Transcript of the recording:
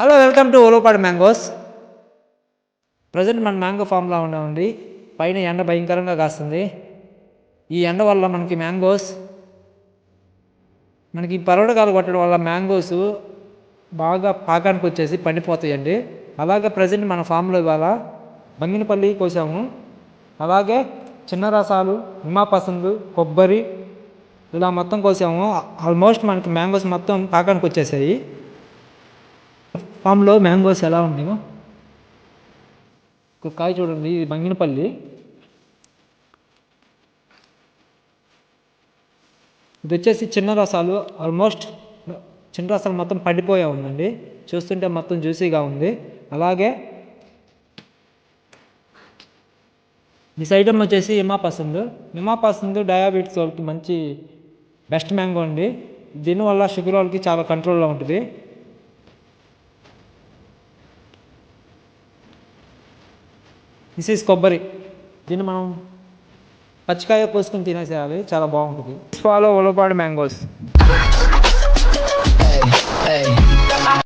Hello, welcome to Olopadu mangoes. Present మన mango ఫామ్లో ఉన్నామండి. పైన ఎండ భయంకరంగా కాస్తుంది. ఈ ఎండ వల్ల మనకి పరవడగాలు కొట్టడం వల్ల మ్యాంగోస్ బాగా పాకానికి వచ్చేసి పండిపోతాయండి. అలాగే ప్రజెంట్ మన ఫామ్లో ఇవాళ బంగినపల్లి కోసాము. అలాగే చిన్న రసాలు, నిమ్మపసందు, కొబ్బరి ఇలా మొత్తం కోసాము. ఆల్మోస్ట్ మనకి మ్యాంగోస్ మొత్తం పాకానికి వచ్చేసాయి. ఫామ్లో మ్యాంగోస్ ఎలా ఉన్నాయో ఒక కాయ చూడండి. ఇది బంగినపల్లి. ఇది వచ్చేసి చిన్న రసాలు. ఆల్మోస్ట్ చిన్న రసాలు మొత్తం పండిపోయా ఉందండి. చూస్తుంటే మొత్తం జ్యూసీగా ఉంది. అలాగే దిస్ ఐటమ్ వచ్చేసి నిమ్మపసందు డయాబెటీస్ వాళ్ళకి మంచి బెస్ట్ మ్యాంగో అండి. దీనివల్ల షుగర్ వాళ్ళకి చాలా కంట్రోల్లో ఉంటుంది. దిస్ ఈజ్ కొబ్బరి. దీన్ని మనం పచ్చికాయ పోసుకొని తినేసేయాలి, చాలా బాగుంటుంది. Follow Olopadu mangoes.